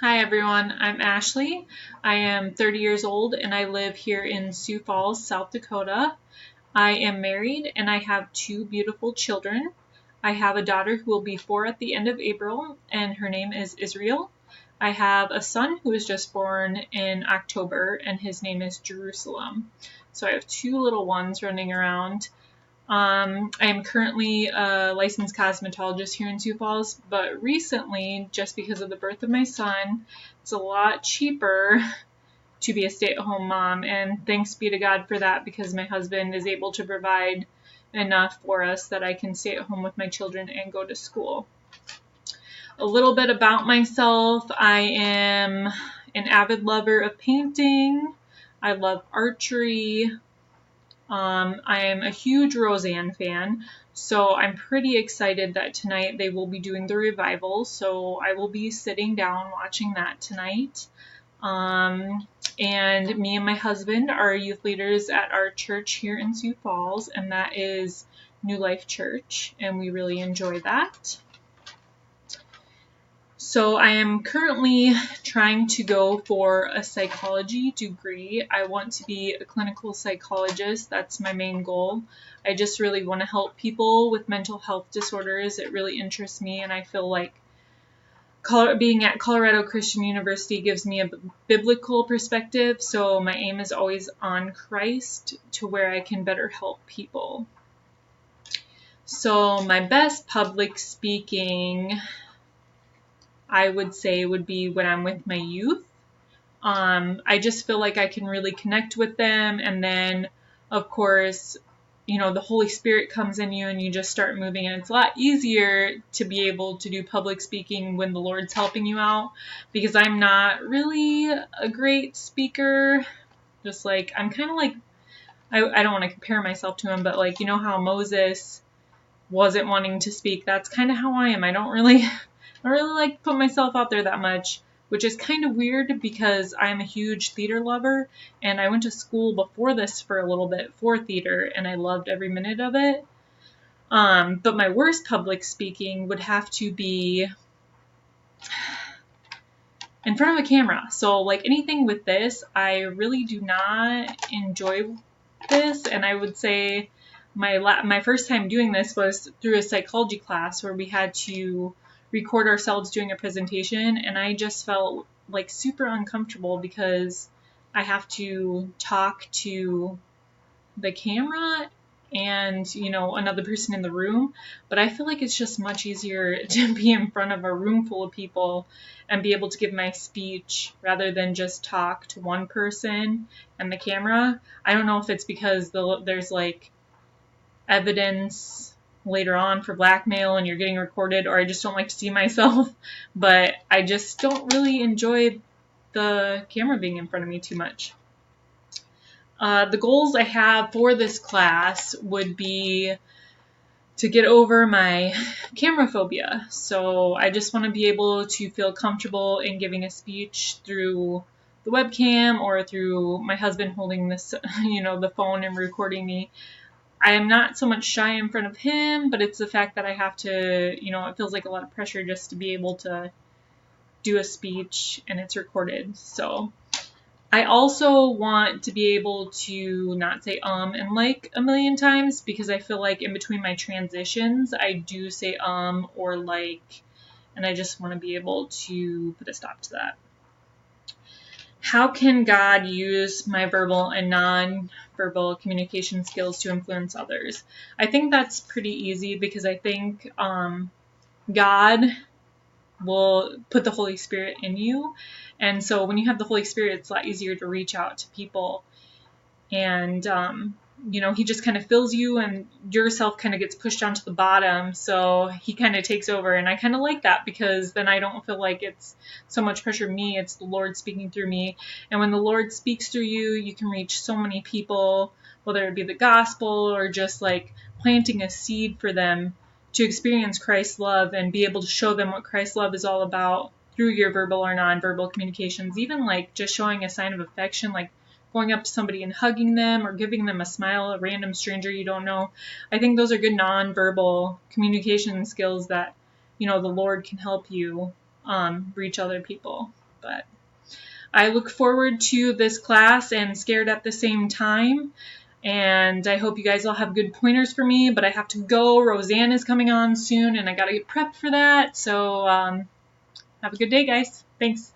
Hi everyone, I'm Ashley. I am 30 years old and I live here in Sioux Falls, South Dakota. I am married and I have two beautiful children. I have a daughter who will be 4 at the end of April and her name is Israel. I have a son who was just born in October and his name is Jerusalem. So I have two little ones running around. I am currently a licensed cosmetologist here in Sioux Falls, but recently, just because of the birth of my son, it's a lot cheaper to be a stay-at-home mom, and thanks be to God for that because my husband is able to provide enough for us that I can stay at home with my children and go to school. A little bit about myself. I am an avid lover of painting. I love archery. I am a huge Roseanne fan, so I'm pretty excited that tonight they will be doing the revival, so I will be sitting down watching that tonight. And me and my husband are youth leaders at our church here in Sioux Falls, and that is New Life Church, and we really enjoy that. So I am currently trying to go for a psychology degree. I want to be a clinical psychologist. That's my main goal. I just really want to help people with mental health disorders. It really interests me, and I feel like being at Colorado Christian University gives me a biblical perspective, so my aim is always on Christ to where I can better help people. So my best public speaking, I would say, would be when I'm with my youth. I just feel like I can really connect with them, and then, of course, the Holy Spirit comes in you and you just start moving, and it's a lot easier to be able to do public speaking when the Lord's helping you out, because I'm not really a great speaker. Just like, I'm kind of like, I don't want to compare myself to him, but like, how Moses wasn't wanting to speak, that's kind of how I am. I don't really like to put myself out there that much, which is kind of weird because I'm a huge theater lover, and I went to school before this for a little bit for theater, and I loved every minute of it. But my worst public speaking would have to be in front of a camera. So like anything with this, I really do not enjoy this, and I would say my first time doing this was through a psychology class where we had to record ourselves doing a presentation, and I just felt like super uncomfortable because I have to talk to the camera and another person in the room, but I feel like it's just much easier to be in front of a room full of people and be able to give my speech rather than just talk to one person and the camera. I don't know if it's because there's like evidence later on for blackmail and you're getting recorded, or I just don't like to see myself, but I just don't really enjoy the camera being in front of me too much. The goals I have for this class would be to get over my camera phobia. So I just want to be able to feel comfortable in giving a speech through the webcam or through my husband holding this, the phone and recording me. I am not so much shy in front of him, but it's the fact that I have to, it feels like a lot of pressure just to be able to do a speech and it's recorded. So I also want to be able to not say and like a million times, because I feel like in between my transitions, I do say or like, and I just want to be able to put a stop to that. How can God use my verbal and non-verbal communication skills to influence others? I think that's pretty easy because I think God will put the Holy Spirit in you. And so when you have the Holy Spirit, it's a lot easier to reach out to people. And, he just kind of fills you and yourself kind of gets pushed down to the bottom. So he kind of takes over. And I kind of like that because then I don't feel like it's so much pressure on me. It's the Lord speaking through me. And when the Lord speaks through you, you can reach so many people, whether it be the gospel or just like planting a seed for them to experience Christ's love and be able to show them what Christ's love is all about through your verbal or nonverbal communications. Even like just showing a sign of affection, like going up to somebody and hugging them or giving them a smile, a random stranger you don't know. I think those are good nonverbal communication skills that, the Lord can help you reach other people. But I look forward to this class and scared at the same time. And I hope you guys all have good pointers for me, but I have to go. Roseanne is coming on soon, and I got to get prepped for that. So have a good day, guys. Thanks.